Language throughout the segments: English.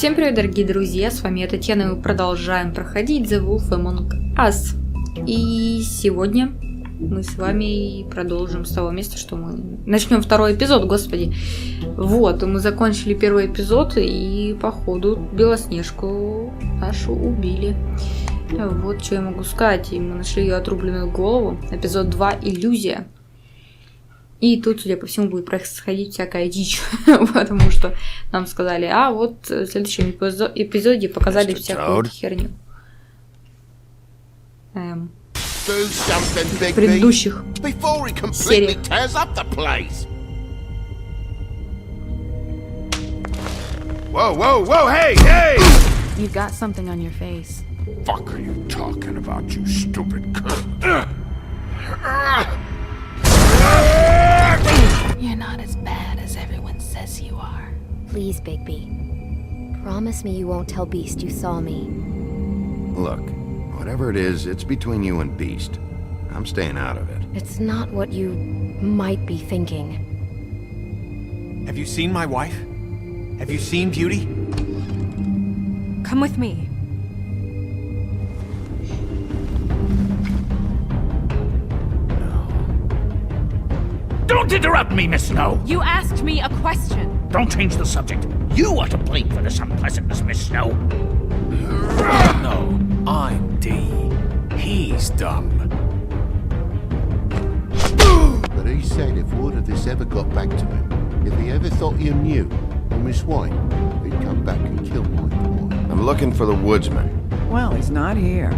Всем привет, дорогие друзья, с вами Татьяна, и мы продолжаем проходить The Wolf Among Us. И сегодня мы с вами продолжим с того места, что мы начнем второй эпизод, господи. Вот, мы закончили первый эпизод, и походу Белоснежку нашу убили. Вот что я могу сказать, и мы нашли ее отрубленную голову. Эпизод 2 «Иллюзия». И тут, судя по всему, будет происходить всякая дичь, потому что нам сказали, а вот в следующем эпизоде показали всякую херню. В предыдущих сериях. Whoa, whoa, whoa, hey, hey! You've got something on your face. Fuck are you talking about, you stupid cunt? You're not as bad as everyone says you are. Please, Bigby. Promise me you won't tell Beast you saw me. Look, whatever it is, it's between you and Beast. I'm staying out of it. It's not what you might be thinking. Have you seen my wife? Have you seen Beauty? Come with me. Don't interrupt me, Miss Snow! You asked me a question. Don't change the subject. You are to blame for this unpleasantness, Miss Snow. No, I'm D. He's dumb. But he said if word of this ever got back to him, if he ever thought you knew, or Miss White, he'd come back and kill my boy. I'm looking for the woodsman. Well, he's not here.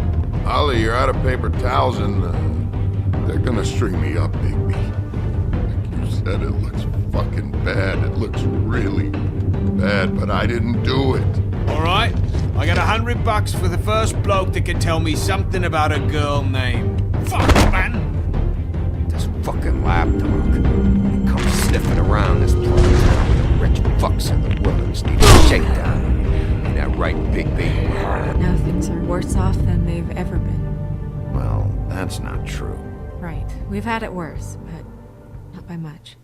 Ollie, you're out of paper towels and they're gonna string me up, Bigby. Like you said, it looks fucking bad. It looks really bad, but I didn't do it. Alright, I got $100 for the first bloke that can tell me something about a girl named. Fuck, man! This fucking lapdog. He comes sniffing around this place. The rich fucks in the woods need a shakedown. Ain't that right, Bigby? Now things are worse off than they've ever been. Well, that's not true. Right. We've had it worse, but not by much.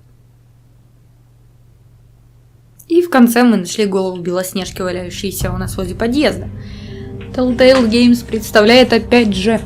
И в конце мы нашли голову Белоснежки, валяющейся у нас возле подъезда. Telltale Games представляет опять же...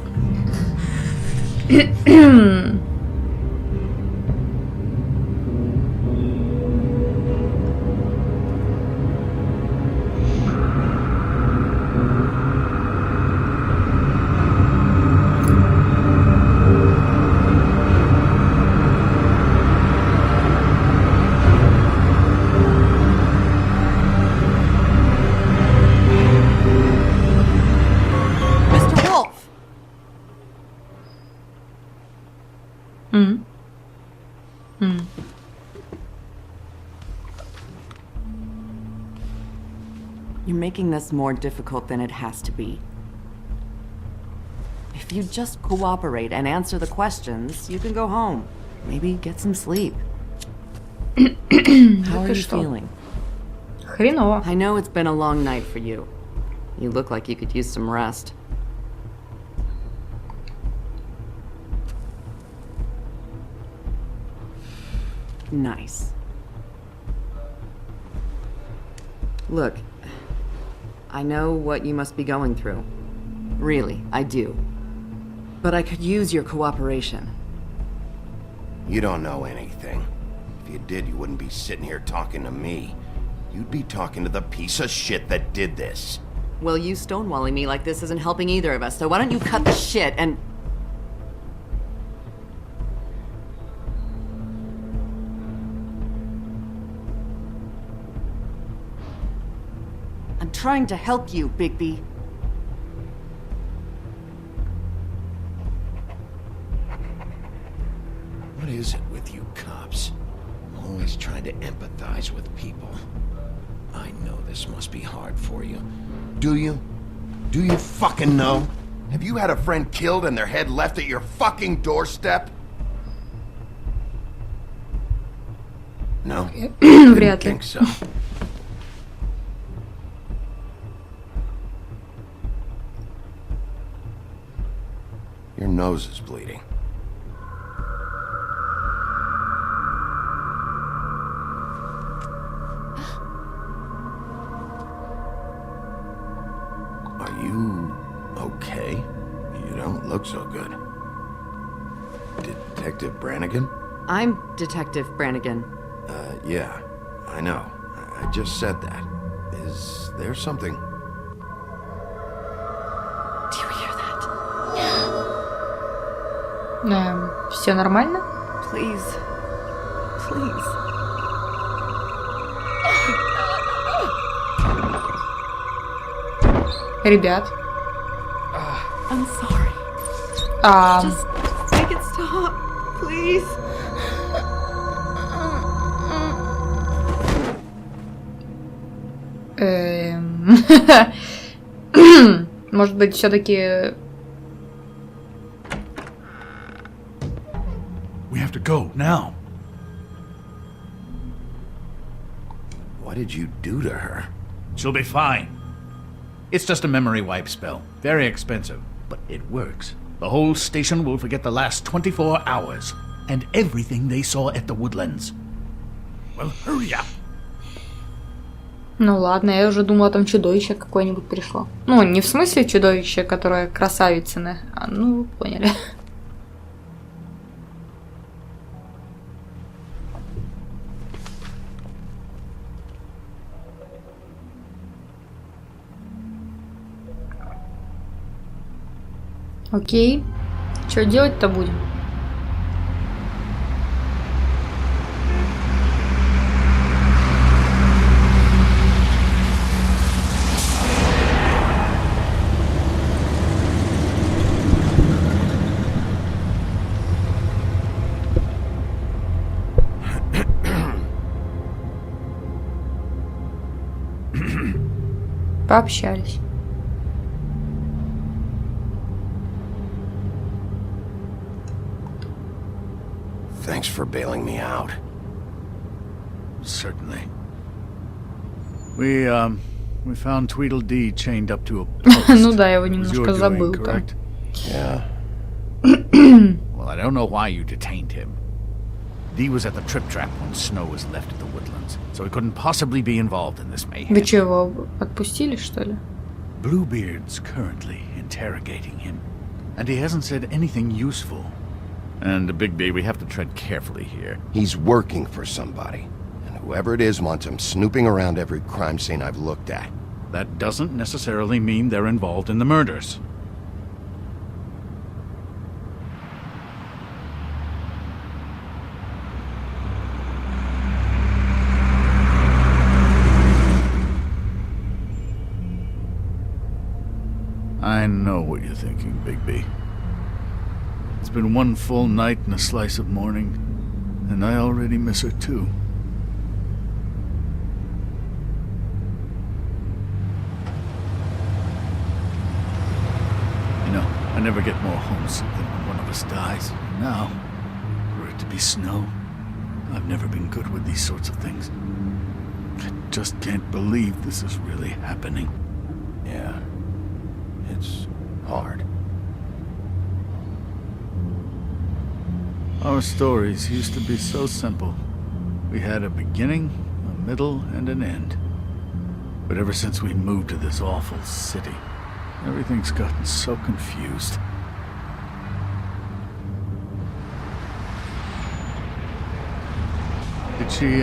You're making this more difficult than it has to be. If you just cooperate and answer the questions, you can go home. Maybe get some sleep. How are you feeling? Хреново. I know it's been a long night for you. You look like you could use some rest. Nice. Look, I know what you must be going through. Really, I do. But I could use your cooperation. You don't know anything. If you did, you wouldn't be sitting here talking to me. You'd be talking to the piece of shit that did this. Well, you stonewalling me like this isn't helping either of us, so why don't you cut the shit and... I'm trying to help you, Bigby. What is it with you cops? Always trying to empathize with people. I know this must be hard for you. Do you? Do you fucking know? Have you had a friend killed and their head left at your fucking doorstep? No? Вряд ли. I think so. Your nose is bleeding. look so good. Detective Brannigan? I'm Detective Brannigan. Yeah, I know. I just said that. Is there something? Do you hear that? Все нормально? Please. Please. Ребят. I'm sorry. Just make it stop. Please. Может быть, все-таки... We have to go now. What did you do to her? She'll be fine. It's just a memory wipe spell. Very expensive, but it works. The whole station will forget the last 24 hours and everything they saw at the Woodlands. Well, hurry up. Ну ладно, я уже думала, там чудовище какое-нибудь пришло. Ну, не в смысле чудовище, которое красавицыно, а ну, вы поняли. Окей. Что делать-то будем? Пообщались. Thanks for bailing me out. Certainly. We found Tweedledee chained up to a post. Ну да, я его It was немножко your забыл doing, там. correct? Yeah. Well, I don't know why you detained him. Dee was at the Trip Trap when Snow was left at the Woodlands, so he couldn't possibly be involved in this mayhem. Вы что, его отпустили, что ли? Bluebeard's currently interrogating him, and he hasn't said anything useful. And Bigby, we have to tread carefully here. He's working for somebody. And whoever it is wants him snooping around every crime scene I've looked at. That doesn't necessarily mean they're involved in the murders. I know what you're thinking, Bigby. It's been one full night and a slice of morning, and I already miss her too. You know, I never get more homesick than when one of us dies. And now, for it to be Snow, I've never been good with these sorts of things. I just can't believe this is really happening. Yeah. It's hard. Our stories used to be so simple. We had a beginning, a middle, and an end. But ever since we moved to this awful city, everything's gotten so confused. Did she,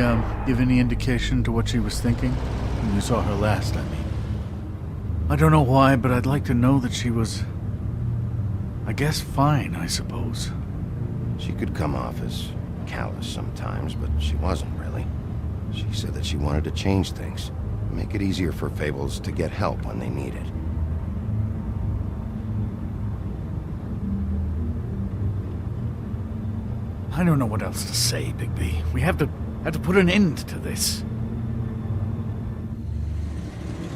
give any indication to what she was thinking? When you saw her last, I mean. I don't know why, but I'd like to know that she was... I guess fine, I suppose. She could come off as callous sometimes, but she wasn't really. She said that she wanted to change things, make it easier for Fables to get help when they need it. I don't know what else to say, Bigby. We have to put an end to this.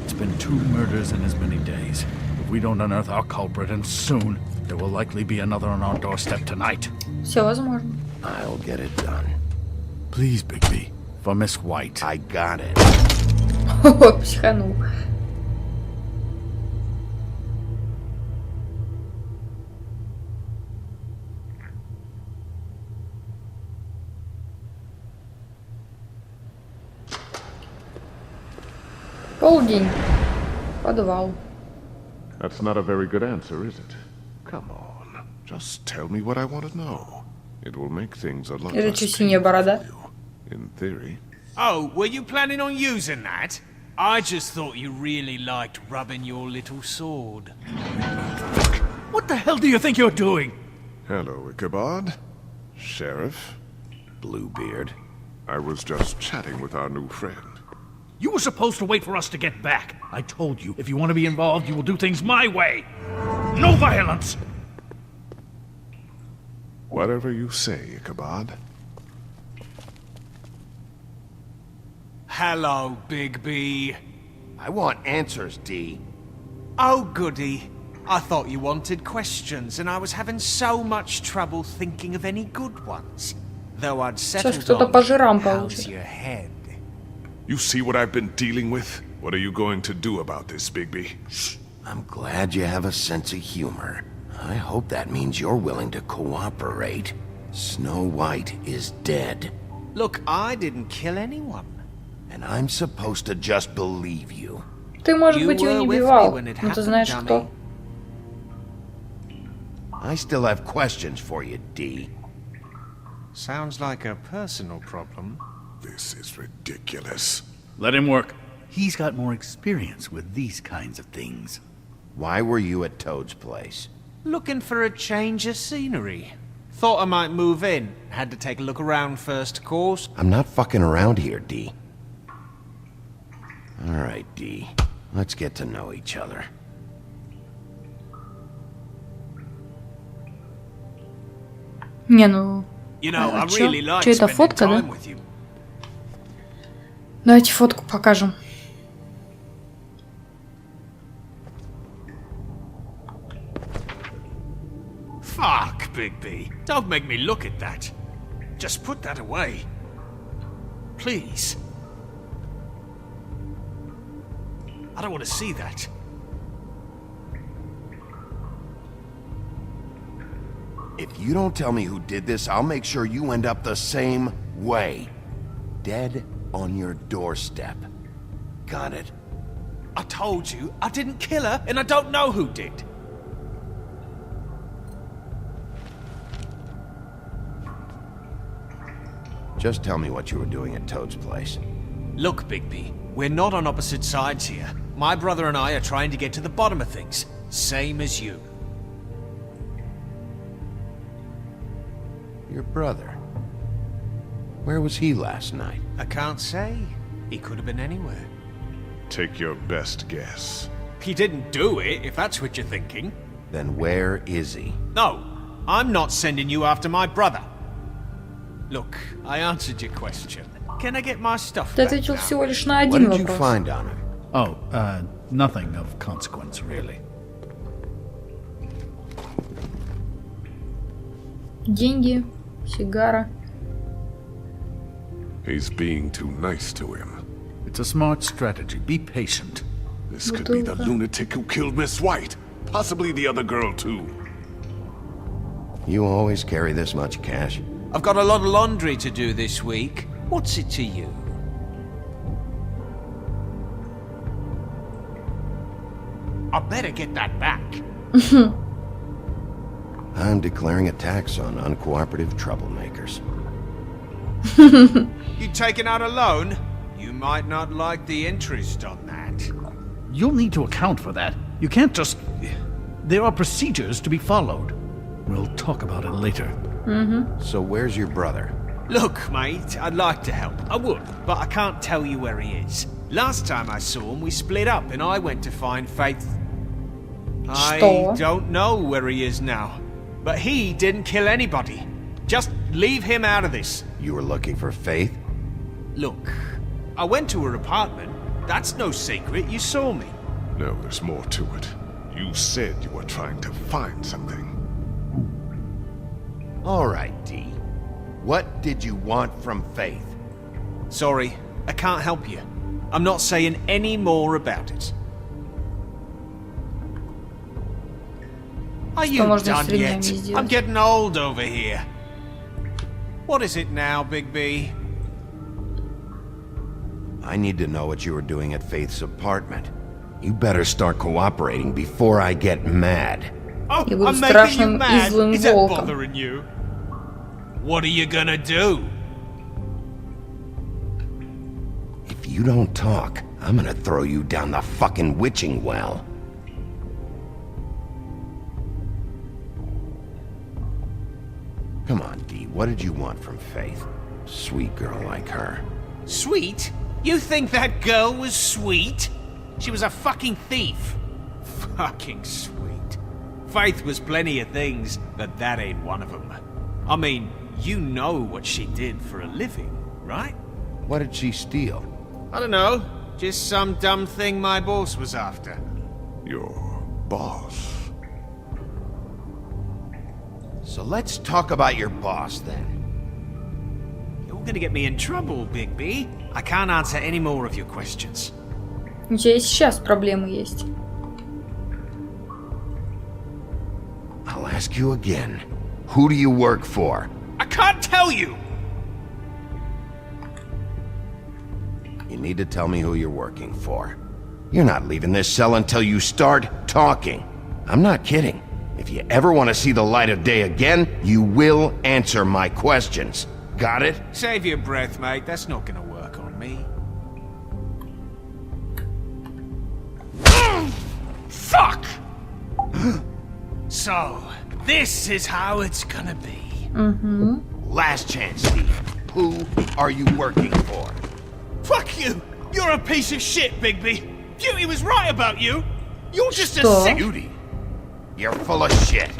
It's been 2 murders in as many days. If we don't unearth our culprit, and soon, there will likely be another on our doorstep tonight. Все возможно. I'll get it done. Please, Bigby, for Miss White. I got it. Психанул. Полдень. Подвал. That's not a very good answer, is it? Come on. Just tell me what I want to know. It will make things a lot Это less что, синяя борода? painful for you, in theory. Oh, were you planning on using that? I just thought you really liked rubbing your little sword. What the hell do you think you're doing? Hello, Ichabod. Sheriff. Bluebeard. I was just chatting with our new friend. You were supposed to wait for us to get back. I told you, if you want to be involved, you will do things my way. No violence! Whatever you say, Ichabod. Hello, Bigby. I want answers, D. Oh, goody. I thought you wanted questions, and I was having so much trouble thinking of any good ones. Though I'd settled кто-то on, по жирам how's получит. your head? You see what I've been dealing with? What are you going to do about this, Bigby? I'm glad you have a sense of humor. I hope that means you're willing to cooperate. Snow White is dead. Look, I didn't kill anyone. And I'm supposed to just believe you. Ты, может You быть, его were не with me убивал, when it но ты happened, знаешь, dummy. кто. I still have questions for you, D. Sounds like a personal problem. This is ridiculous. Let him work. He's got more experience with these kinds of things. Why were you at Toad's place? Looking for a change of scenery. Thought I might move in. Had to take a look around first, of course. I'm not fucking around here, D. Alright, D. Let's get to know each other. Не, ну... You know, I чё? really like Чё, это spending фотка, да? time with you. Давайте фотку покажем. Fuck, Bigby. Don't make me look at that. Just put that away. Please. I don't want to see that. If you don't tell me who did this, I'll make sure you end up the same way. Dead on your doorstep. Got it? I told you, I didn't kill her, and I don't know who did. Just tell me what you were doing at Toad's place. Look, Bigby, we're not on opposite sides here. My brother and I are trying to get to the bottom of things. Same as you. Your brother. Where was he last night? I can't say. He could have been anywhere. Take your best guess. He didn't do it, if that's what you're thinking. Then where is he? No, I'm not sending you after my brother. Look, I answered your question. Can I get my stuff Ты back ответил now? всего лишь на What один did you вопрос. find on him? Oh, nothing of consequence, really. Деньги, сигара. He's being too nice to him. It's a smart strategy. Be patient. This could be the Бутылка. lunatic who killed Miss White. Possibly the other girl, too. You always carry this much cash? I've got a lot of laundry to do this week. What's it to you? I better get that back. I'm declaring a tax on uncooperative troublemakers. You taking out a loan? You might not like the interest on that. You'll need to account for that. You can't just... There are procedures to be followed. We'll talk about it later. So where's your brother? Look, mate, I'd like to help. I would, but I can't tell you where he is. Last time I saw him, we split up and I went to find Faith. I Что? don't know where he is now. But he didn't kill anybody. Just leave him out of this. You were looking for Faith? Look, I went to her apartment. That's no secret. You saw me. No, there's more to it. You said you were trying to find something. All right, D. What did you want from Faith? Sorry, I can't help you. I'm not saying any more about it. Are you можно done с ремнями yet? сделать? I'm getting old over here. What is it now, Bigby? I need to know what you were doing at Faith's apartment. You better start cooperating before I get mad. Oh, И буду I'm making you страшным и mad. злым Is that волком. bothering you? What are you gonna do? If you don't talk, I'm gonna throw you down the fucking witching well. Come on, Dee, what did you want from Faith? Sweet girl like her. Sweet? You think that girl was sweet? She was a fucking thief. Fucking sweet. Faith was plenty of things, but that ain't one of them. I mean, you know what she did for a living, right? What did she steal? I don't know. Just some dumb thing my boss was after. Your boss. So let's talk about your boss then. You're gonna get me in trouble, Big B. I can't answer any more of your questions. У тебя и сейчас проблемы есть. I'll ask you again. Who do you work for? I can't tell you! You need to tell me who you're working for. You're not leaving this cell until you start talking. I'm not kidding. If you ever want to see the light of day again, you will answer my questions. Got it? Save your breath, mate. That's not gonna work on me. Fuck! So, this is how it's gonna be. Last chance, Steve. Who are you working for? Fuck you! You're a piece of shit, Bigby! Beauty was right about you! You're just a Что? sick... Beauty. You're full of shit.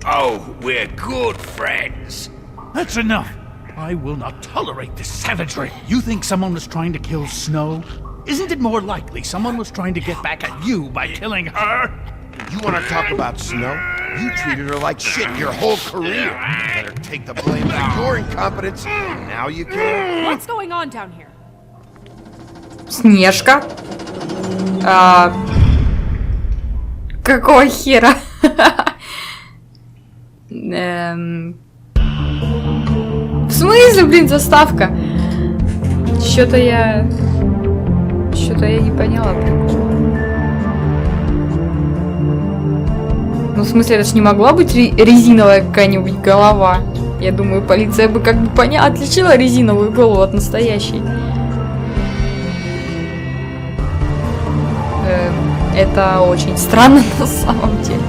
Oh, we're good friends. That's enough. I will not tolerate this savagery. You think someone was trying to kill Snow? Isn't it more likely someone was trying to get back at you by killing her? You want to talk about Snow? You treated her like shit your whole career. Let her take the blame for your incompetence. Now you can. What's going on down here? Снежка. Какого хера? В смысле, блин, заставка? Что-то я не поняла прикола. Ну, в смысле, это ж не могла быть резиновая какая-нибудь голова. Я думаю, полиция бы как бы отличила резиновую голову от настоящей. Это очень странно на самом деле.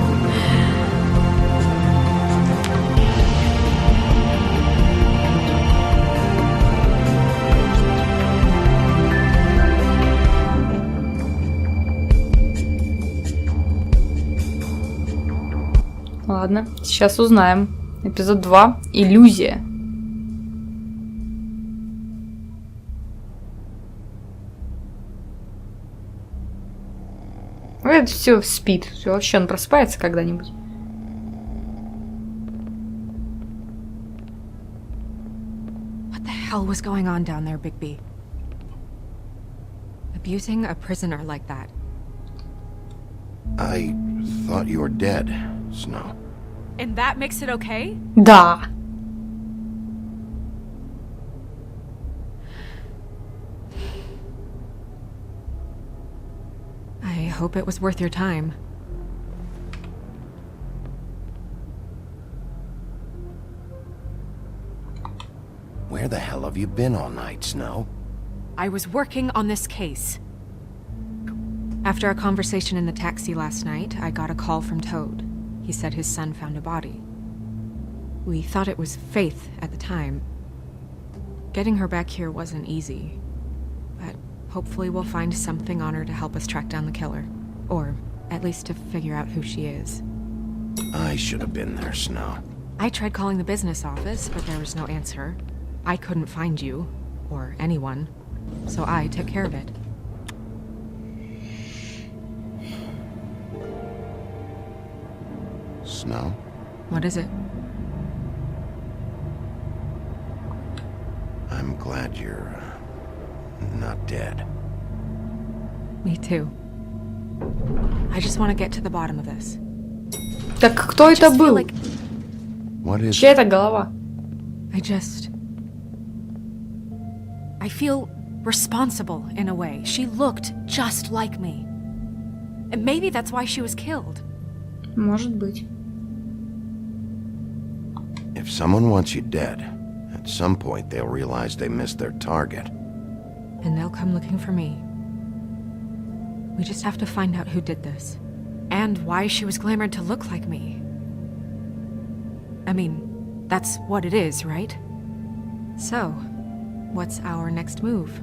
Ладно, сейчас узнаем. Эпизод 2. Иллюзия. Это все спит. Все, вообще он просыпается когда-нибудь. What the hell was going on down there, Bigby? Abusing a prisoner like that. I thought you were dead, Snow. And that makes it okay? Да. I hope it was worth your time. Where the hell have you been all night, Snow? I was working on this case. After a conversation in the taxi last night, I got a call from Toad. He said his son found a body. We thought it was Faith at the time. Getting her back here wasn't easy, but hopefully we'll find something on her to help us track down the killer. Or at least to figure out who she is. I should have been there, Snow. I tried calling the business office, but there was no answer. I couldn't find you, or anyone, so I took care of it. Snow? What is it? I'm glad you're not dead. Me too. I just want to get to the bottom of this. Так кто это Just feel был? like What is Чья это голова? I feel responsible in a way. She looked just like me. And maybe that's why she was killed. Может быть. If someone wants you dead, at some point they'll realize they missed their target. And they'll come looking for me. We just have to find out who did this. And why she was glamored to look like me. I mean, that's what it is, right? So, what's our next move?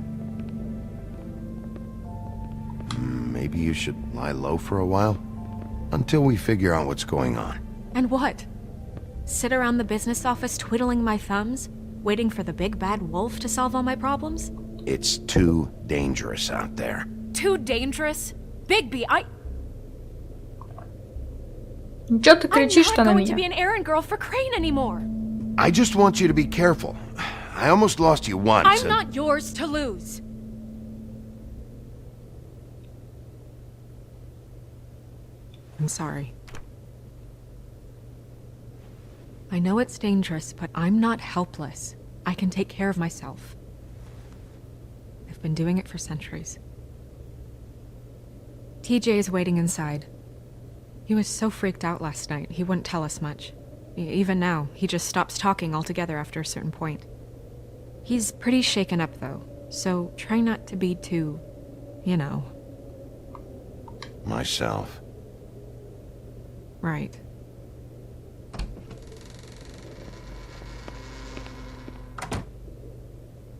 Maybe you should lie low for a while? Until we figure out what's going on. And what? Sit around the business office twiddling my thumbs, waiting for the big bad wolf to solve all my problems? It's too dangerous out there. Too dangerous? Bigby, Чё ты I'm кричишь-то not на going to меня? be an errand girl for Crane anymore. I just want you to be careful. I almost lost you once. I'm and- not yours to lose. I'm sorry. I know it's dangerous, but I'm not helpless. I can take care of myself. I've been doing it for centuries. TJ is waiting inside. He was so freaked out last night, he wouldn't tell us much. Even now, he just stops talking altogether after a certain point. He's pretty shaken up, though, so try not to be too, you know. Myself. Right.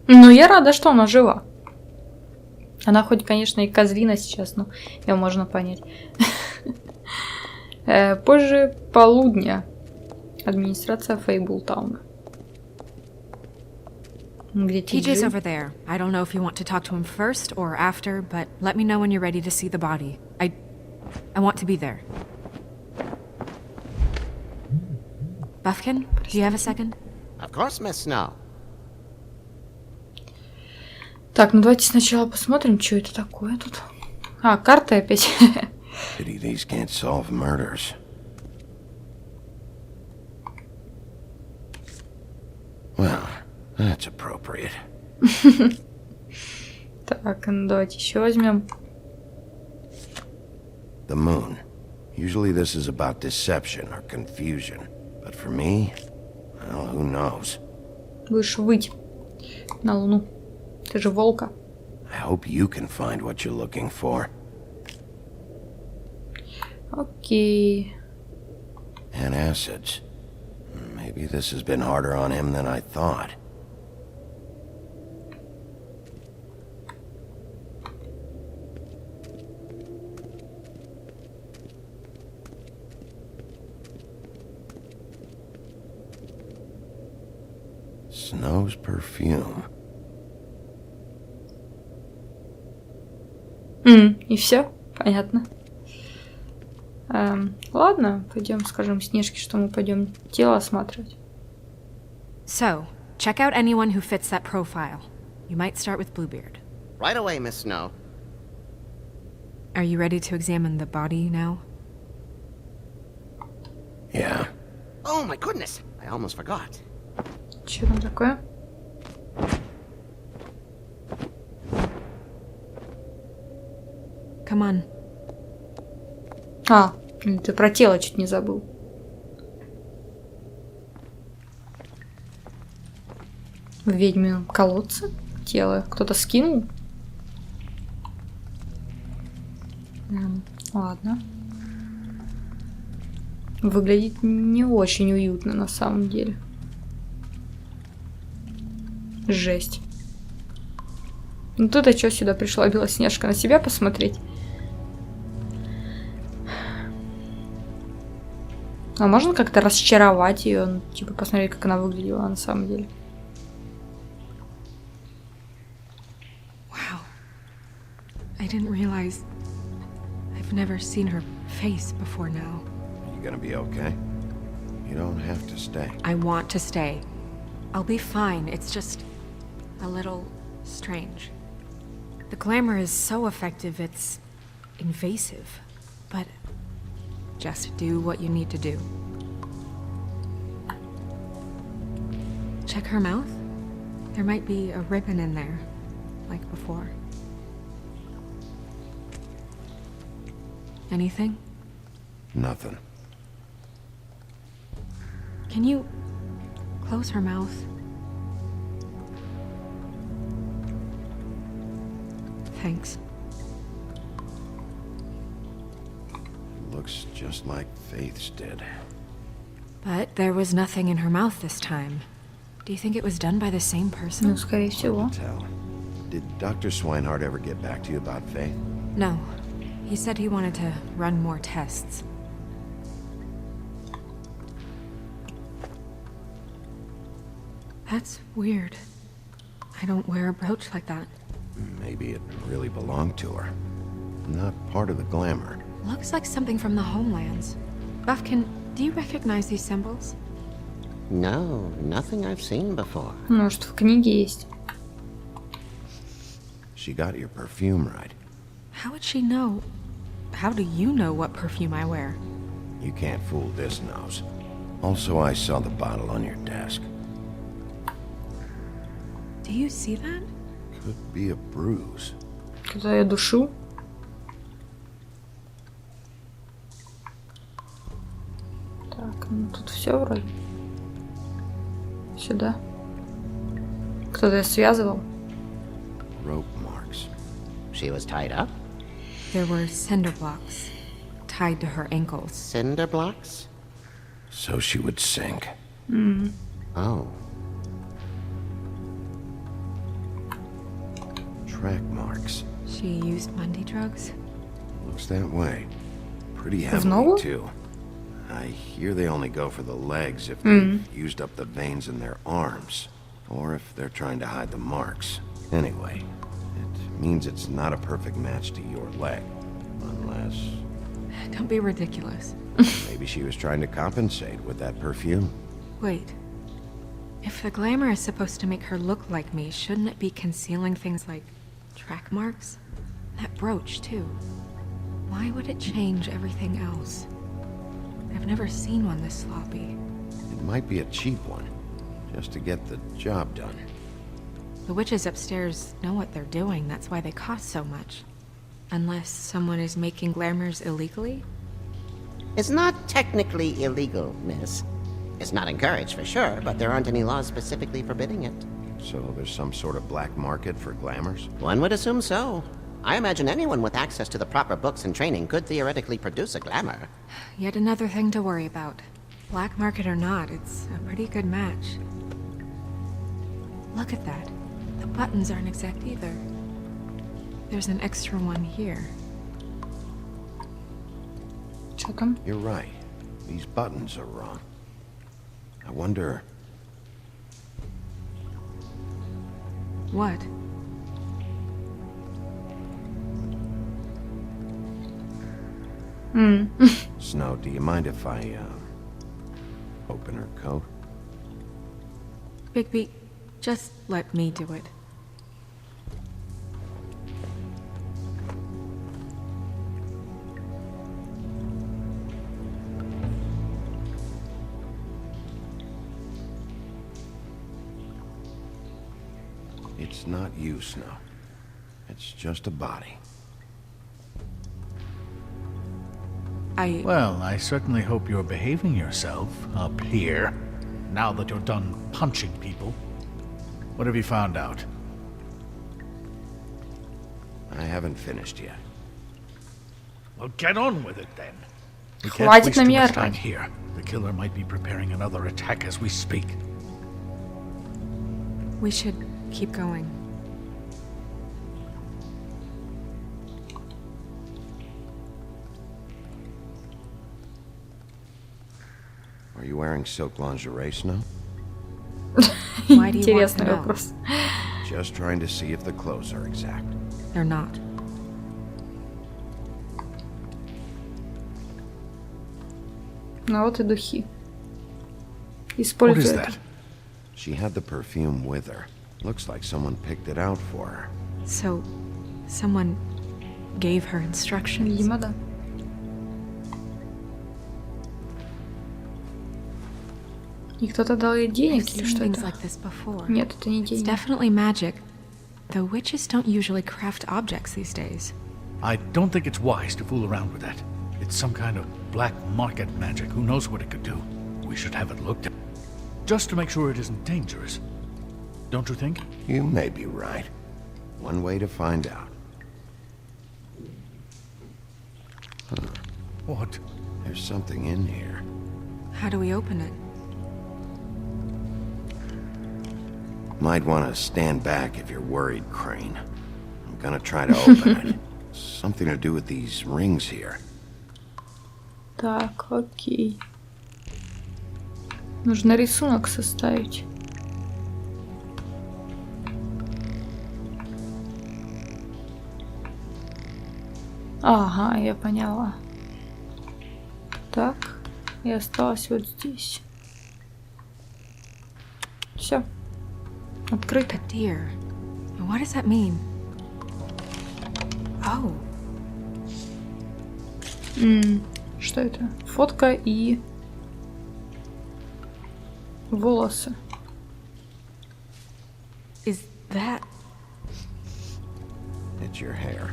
Ну, я рада, что она жива. Она хоть, конечно, и козлина сейчас, но ее можно понять. Позже полудня. Администрация Фейблтауна. Где TJ's TJ? over there. I don't know if you want to talk to him first or after, but let me know when you're ready to see the body. I want to be there. Buffkin, do you have a second? Of course, Miss Snow. Так, ну давайте сначала посмотрим, что это такое тут. А, карты опять. Pity these can't solve murders. Well, that's appropriate. Так, ну давайте еще возьмем. The moon. Usually this is about deception or confusion. But for me, well, who knows? Будешь выть на луну. Ты же волка. I hope you can find what you're looking for. Окей. Antacids. Maybe this has been harder on him than I thought. Snow's perfume. И все? Понятно. Ладно, пойдем скажем Снежке, что мы пойдем тело осматривать. So, check out anyone who fits that profile. You might start with Bluebeard. Right away, Miss Snow. Are you ready to examine the body now? Yeah. Oh my goodness, I almost forgot. Что там такое? Come on. А, ты про тело чуть не забыл. В ведьмином колодце тело кто-то скинул? Ладно. Выглядит не очень уютно на самом деле. Жесть. Ну ты-то что сюда пришла, Белоснежка, на себя посмотреть? А можно как-то расчаровать ее, ну, типа посмотреть, как она выглядела на самом деле? Wow. I didn't realize I've never seen her face before now. You gonna be okay? You don't have to stay. I want to stay. I'll be fine. It's just a little strange. The glamour is so effective, it's invasive. But just do what you need to do. Check her mouth. There might be a ribbon in there, like before. Anything? Nothing. Can you Close her mouth. Thanks. Looks just like Faith's did. But there was nothing in her mouth this time. Do you think it was done by the same person? Ну, скорее всего. Tell. Did Dr. Swinehart ever get back to you about Faith? No. He said he wanted to run more tests. That's weird. I don't wear a brooch like that. Maybe it really belonged to her. Not part of the glamour. Looks like something from the homelands. Buffkin, do you recognize these symbols? No, nothing I've seen before. Может, в книге есть. She got your perfume right. How would she know? How do you know what perfume I wear? You can't fool this nose. Also, I saw the bottle on your desk. Do you see that? Could be a bruise. Когда я душу. Так, ну тут все вроде. Сюда. Кто-то её связывал. Rope marks. She was tied up? There were cinder blocks tied to her ankles. Cinder blocks? So she would sink. Oh. Track marks. She used Mundy drugs? Looks that way. Pretty В heavily, ногу? too. I hear they only go for the legs if they've used up the veins in their arms. Or if they're trying to hide the marks. Anyway, it means it's not a perfect match to your leg. Unless... Don't be ridiculous. maybe she was trying to compensate with that perfume. Wait. If the glamour is supposed to make her look like me, shouldn't it be concealing things like track marks? That brooch, too. Why would it change everything else? I've never seen one this sloppy. It might be a cheap one. Just to get the job done. The witches upstairs know what they're doing, that's why they cost so much. Unless someone is making glamours illegally? It's not technically illegal, miss. It's not encouraged for sure, but there aren't any laws specifically forbidding it. So there's some sort of black market for glamours? One would assume so. I imagine anyone with access to the proper books and training could theoretically produce a glamour. Yet another thing to worry about. Black market or not, it's a pretty good match. Look at that. The buttons aren't exact either. There's an extra one here. Что там? You're right. These buttons are wrong. I wonder... What? Snow, do you mind if I, open her coat? Bigby, just let me do it. It's not you, Snow. It's just a body. Well, I certainly hope you're behaving yourself up here, now that you're done punching people. What have you found out? I haven't finished yet. Well, get on with it then. We can't Хватит waste на too меня much time орать. here. The killer might be preparing another attack as we speak. We should keep going. Are you wearing silk lingerie, Snow? Why do you want to Интересный know? вопрос. Just trying to see if the clothes are exact. They're not. Ну вот и духи. What Используй is это. that? She had the perfume with her. Looks like someone picked it out for her. So, someone gave her instructions. Видимо, да. И кто-то дал ей I've денег или seen что things это? like this before. Нет, это не It's деньги. definitely magic. The witches don't usually craft objects these days. I don't think it's wise to fool around with that. It's some kind of black market magic. Who knows what it could do? We should have it looked at. just to make sure it isn't dangerous. Don't you think? You may be right. One way to find out. What? There's something in here. How do we open it? Might want to stand back if you're worried, Crane. I'm gonna try to open it. Something to do with these rings here. Так, окей. Нужно рисунок составить. Ага, я поняла. Так, и осталось вот здесь. Все. Открыто. Dear. What does that mean? Oh. Что это? Фотка и волосы. Is that... It's your hair.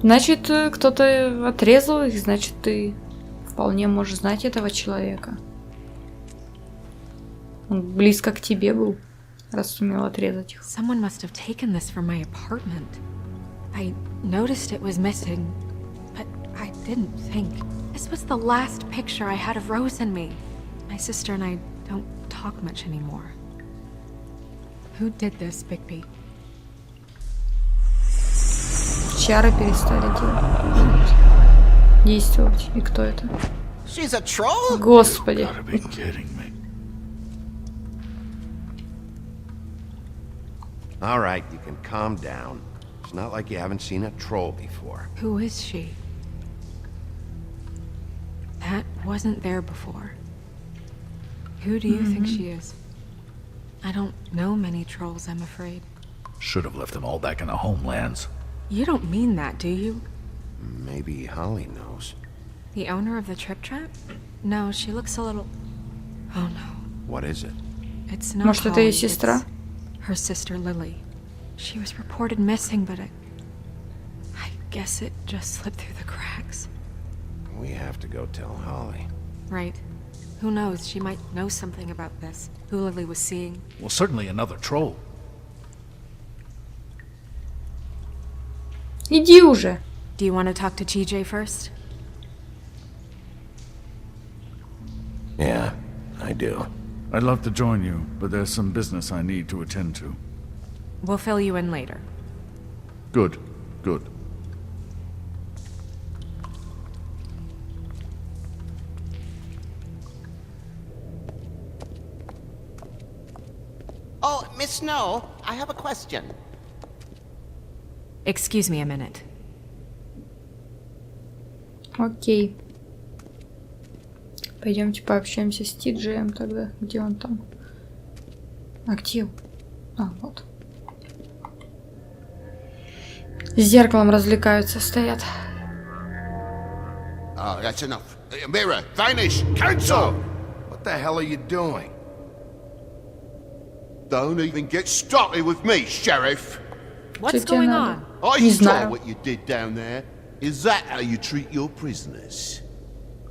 Значит, кто-то отрезал их, значит, ты вполне можешь знать этого человека. Он близко к тебе был, раз сумел отрезать их. Someone must have taken this from my apartment. I noticed it was missing, but I didn't think. This was the last picture I had of Rose and me. My sister and I don't talk much anymore. Who did this, Bigby? Чары перестали действовать. И кто это? She's a troll? Господи. Gotta be kidding me. All right, you can calm down. It's not like you haven't seen a troll before. Who is she? That wasn't there before. Who do you think she is? I don't know many trolls, I'm afraid. Should have left them all back in the homelands. You don't mean that, do you? Maybe Holly knows. The owner of the Trip Trap? No, she looks a little... Oh no. What is it? It's not Может, это ее Holly, сестра? it's her sister Lily. She was reported missing, but I guess it just slipped through the cracks. We have to go tell Holly. Right. Who knows, she might know something about this. Who Lily was seeing. Well, certainly another troll. Иди уже. Do you want to talk to TJ first? Yeah, I do. I'd love to join you, but there's some business I need to attend to. We'll fill you in later. Good, good. Oh, Miss Snow, I have a question. Excuse me a minute. Окей. Пойдемте пообщаемся с Тиджеем тогда. Где он там? А где? А, вот. С зеркалом развлекаются, стоят. Oh, that's enough. Mirror, vanish, cancel! What the hell are you doing? Don't even get started with me, Sheriff. What's Что тебе going надо? on? I Не saw знаю. what you did down there. Is that how you treat your prisoners?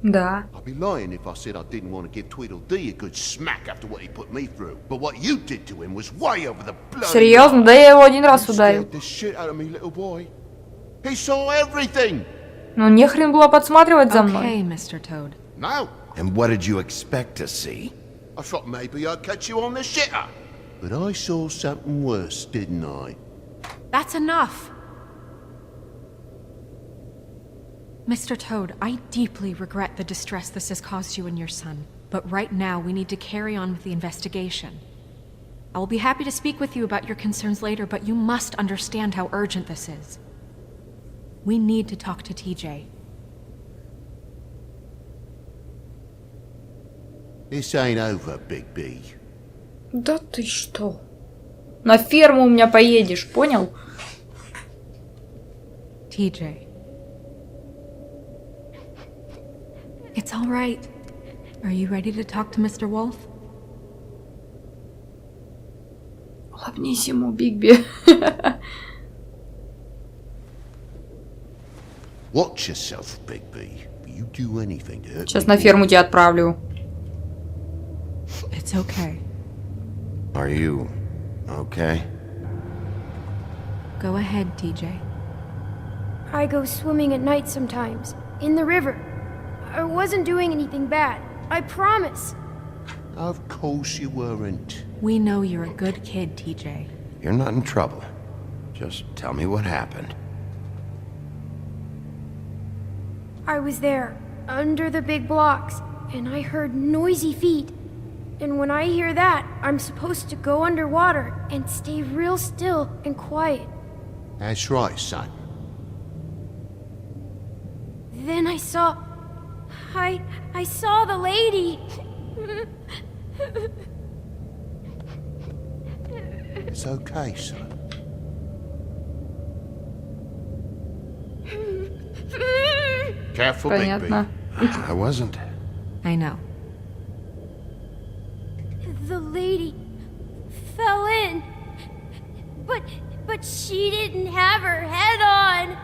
Да. I'd be lying if I said I didn't want to give Tweedledee a good smack after what he put me through. But what you did to him was way over the bloody... Серьезно? Да я его один раз You ударил. scared the shit out of me, little boy. He saw everything. Ну нехрен было подсматривать за мной. Okay, Mr. Toad. No, And what did you expect to see? I thought maybe I'd catch you on the shitter. But I saw something worse, didn't I? That's enough! Mr. Toad, I deeply regret the distress this has caused you and your son. But right now, we need to carry on with the investigation. I will be happy to speak with you about your concerns later, but you must understand how urgent this is. We need to talk to TJ. This ain't over, Big B. Да ты что? На ферму у меня поедешь, понял? TJ. It's all right. Are you ready to talk to Mr. Wolf? Улыбнись ему, Бигби. Watch yourself, Big B. you do anything to hurt Сейчас me, на boy. ферму тебя отправлю. It's okay. Are you okay? Go ahead, TJ. I go swimming at night sometimes, in the river. I wasn't doing anything bad. I promise. Of course you weren't. We know you're a good kid, TJ. You're not in trouble. Just tell me what happened. I was there, under the big blocks, and I heard noisy feet. And when I hear that, I'm supposed to go underwater and stay real still and quiet. That's right, son. Then I saw the lady. It's okay, son. Careful, Понятно. Bigby. I wasn't. I know. The lady fell in. But she didn't have her head on.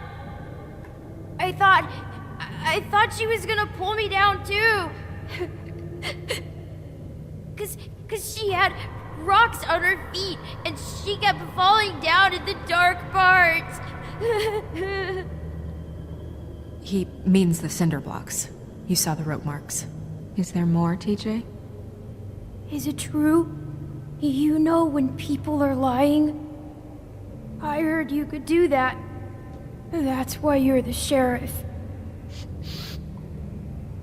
I thought she was gonna pull me down too. Cause she had rocks on her feet and she kept falling down in the dark parts. He means the cinder blocks. You saw the rope marks. Is there more, TJ? Is it true? You know when people are lying? I heard you could do that. That's why you're the sheriff.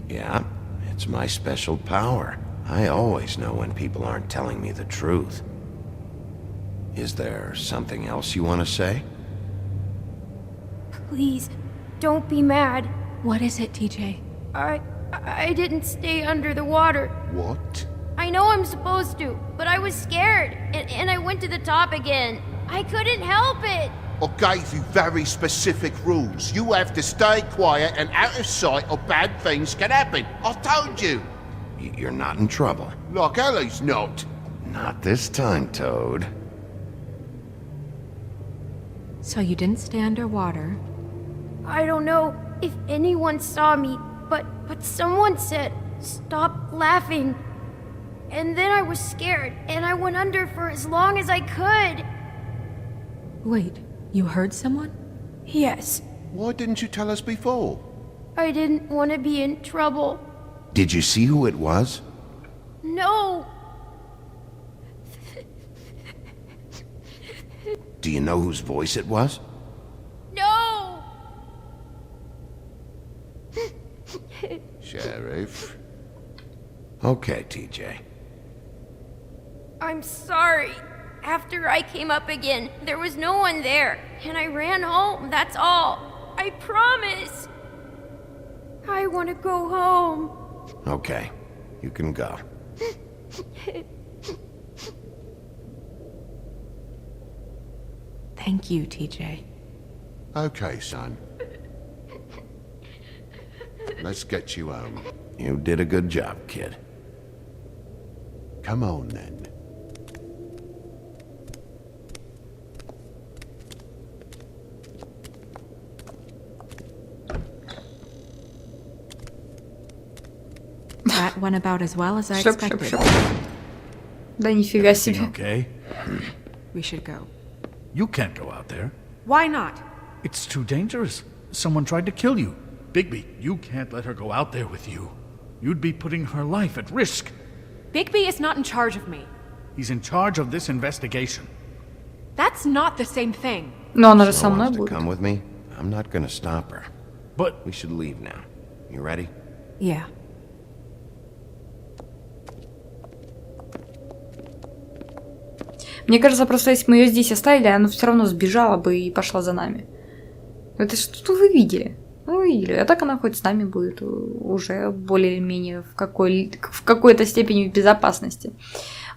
Yeah, it's my special power. I always know when people aren't telling me the truth. Is there something else you want to say? Please, don't be mad. What is it, TJ? I didn't stay under the water. What? I know I'm supposed to, but I was scared, and I went to the top again. I couldn't help it. I gave you very specific rules. You have to stay quiet and out of sight or bad things can happen. I told you. You're not in trouble. Like Ellie's not. Not this time, Toad. So you didn't stay underwater. I don't know if anyone saw me, but someone said, "Stop laughing." And then I was scared, and I went under for as long as I could. Wait, you heard someone? Yes, Why didn't you tell us before? I didn't want to be in trouble. Did you see who it was? No, Do you know whose voice it was? no. Sheriff. Okay, TJ. I'm sorry. After I came up again, there was no one there, and I ran home, that's all. I promise. I want to go home. Okay, you can go. Thank you, TJ. Okay, son. Let's get you home. You did a good job, kid. Come on, then. That went about as well as I Шип, шип, expected. шип. Да нифига себе. Okay? We should go. You can't go out there. Why not? It's too dangerous. Someone tried to kill you. Bigby, you can't let her go out there with you. You'd be putting her life at risk. Bigby is not in charge of me. He's in charge of this investigation. That's not the same thing. Но она же Snow со мной wants to будет. come with me? I'm not gonna stop her. But We should leave now. You ready? Yeah. Мне кажется, просто если мы ее здесь оставили, она все равно сбежала бы и пошла за нами. Это что вы видели? Ну, вы видели. А так она хоть с нами будет уже более-менее в какой-то степени в безопасности.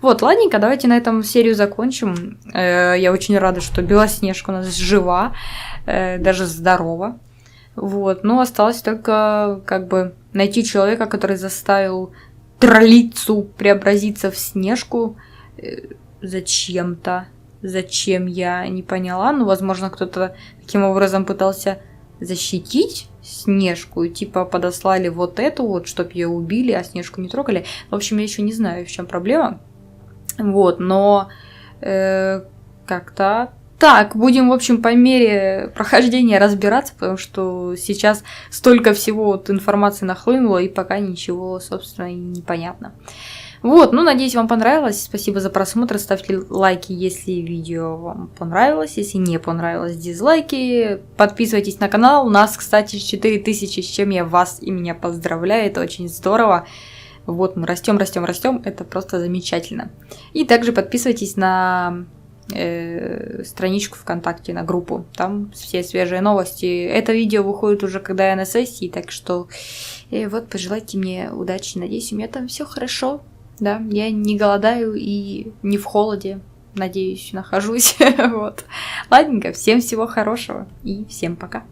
Вот, ладненько, давайте на этом серию закончим. Я очень рада, что Белоснежка у нас жива, даже здорова. Вот, но осталось только как бы найти человека, который заставил троллицу преобразиться в Снежку. Зачем-то. Зачем, я не поняла. Ну, возможно, кто-то таким образом пытался защитить Снежку. И типа подослали вот эту вот, чтоб ее убили, а Снежку не трогали. В общем, я еще не знаю, в чем проблема. Вот, но как-то так, будем, в общем, по мере прохождения разбираться, потому что сейчас столько всего вот информации нахлынуло, и пока ничего, собственно, и не понятно. Вот, ну, надеюсь, вам понравилось. Спасибо за просмотр. Ставьте лайки, если видео вам понравилось. Если не понравилось, дизлайки. Подписывайтесь на канал. У нас, кстати, 4000, с чем я вас и меня поздравляю. Это очень здорово. Вот, мы растем, растем, растем. Это просто замечательно. И также подписывайтесь на страничку ВКонтакте, на группу. Там все свежие новости. Это видео выходит уже, когда я на сессии. Так что вот, пожелайте мне удачи. Надеюсь, у меня там все хорошо. Да, я не голодаю и не в холоде, надеюсь, нахожусь. Вот. Ладненько, всем всего хорошего и всем пока.